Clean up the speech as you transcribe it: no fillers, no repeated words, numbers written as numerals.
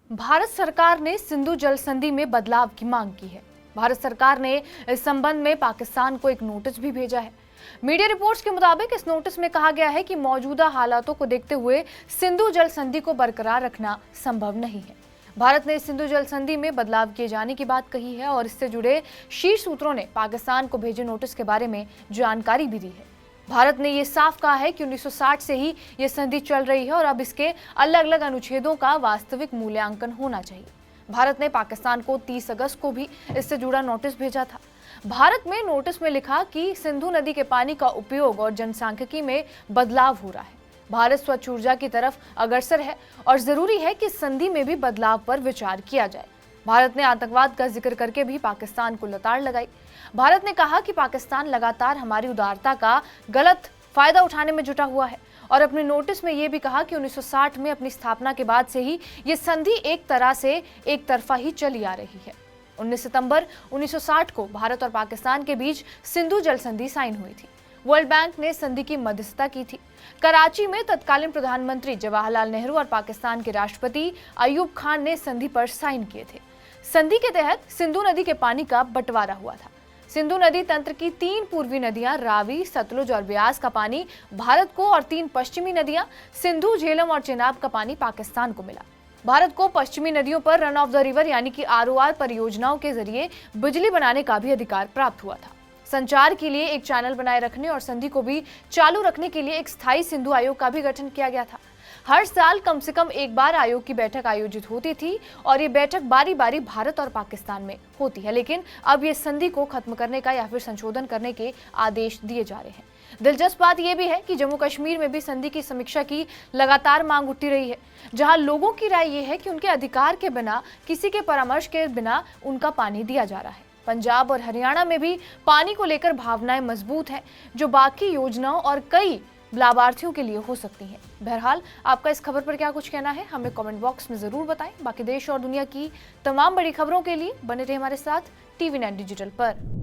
भारत सरकार ने सिंधु जल संधि में बदलाव की मांग की है। भारत सरकार ने इस संबंध में पाकिस्तान को एक नोटिस भी भेजा है। मीडिया रिपोर्ट्स के मुताबिक इस नोटिस में कहा गया है कि मौजूदा हालातों को देखते हुए सिंधु जल संधि को बरकरार रखना संभव नहीं है। भारत ने सिंधु जल संधि में बदलाव किए जाने की बात कही है और इससे जुड़े शीर्ष सूत्रों ने पाकिस्तान को भेजे नोटिस के बारे में जानकारी भी दी है। भारत ने ये साफ कहा है कि 1960 से ही ये संधि चल रही है और अब इसके अलग अलग अनुच्छेदों का वास्तविक मूल्यांकन होना चाहिए। भारत ने पाकिस्तान को 30 अगस्त को भी इससे जुड़ा नोटिस भेजा था। भारत में नोटिस में लिखा कि सिंधु नदी के पानी का उपयोग और जनसांख्यिकी में बदलाव हो रहा है। भारत स्वच्छ ऊर्जा की तरफ अग्रसर है और जरूरी है कि संधि में भी बदलाव पर विचार किया जाए। भारत ने आतंकवाद का जिक्र करके भी पाकिस्तान को लताड़ लगाई। भारत ने कहा कि पाकिस्तान लगातार हमारी उदारता का गलत फायदा उठाने में जुटा हुआ है और अपने नोटिस में यह भी कहा कि 1960 में अपनी स्थापना के बाद से ही ये संधि एक तरह से एक तरफा ही चली आ रही है। 19 सितंबर 1960 को भारत और पाकिस्तान के बीच सिंधु जल संधि साइन हुई थी। वर्ल्ड बैंक ने संधि की मध्यस्थता की थी। कराची में तत्कालीन प्रधानमंत्री जवाहरलाल नेहरू और पाकिस्तान के राष्ट्रपति अयूब खान ने संधि पर साइन किए थे। संधि के तहत सिंधु नदी के पानी का बंटवारा हुआ था। सिंधु नदी तंत्र की 3 पूर्वी नदियां रावी, सतलुज और ब्यास का पानी भारत को और 3 पश्चिमी नदियां सिंधु, झेलम और चेनाब का पानी पाकिस्तान को मिला। भारत को पश्चिमी नदियों पर रन ऑफ द रिवर यानी कि आरओआर परियोजनाओं के जरिए बिजली बनाने का भी अधिकार प्राप्त हुआ था। संचार के लिए एक चैनल बनाए रखने और संधि को भी चालू रखने के लिए एक स्थायी सिंधु आयोग का भी गठन किया गया था। हर साल कम से कम एक बार आयोग की बैठक आयोजित होती थी और ये बैठक बारी बारी भारत और पाकिस्तान में होती है, लेकिन अब ये संधि को खत्म करने का या फिर संशोधन करने के आदेश दिए जा रहे हैं। दिलचस्प बात यह भी है कि जम्मू कश्मीर में भी संधि की समीक्षा की लगातार मांग उठती रही है, जहां लोगों की राय यह है कि उनके अधिकार के बिना, किसी के परामर्श के बिना उनका पानी दिया जा रहा है। पंजाब और हरियाणा में भी पानी को लेकर भावनाएं मजबूत हैं, जो बाकी योजनाओं और कई लाभार्थियों के लिए हो सकती हैं। बहरहाल, आपका इस खबर पर क्या कुछ कहना है, हमें कमेंट बॉक्स में जरूर बताएं। बाकी देश और दुनिया की तमाम बड़ी खबरों के लिए बने रहे हमारे साथ TV9 डिजिटल पर।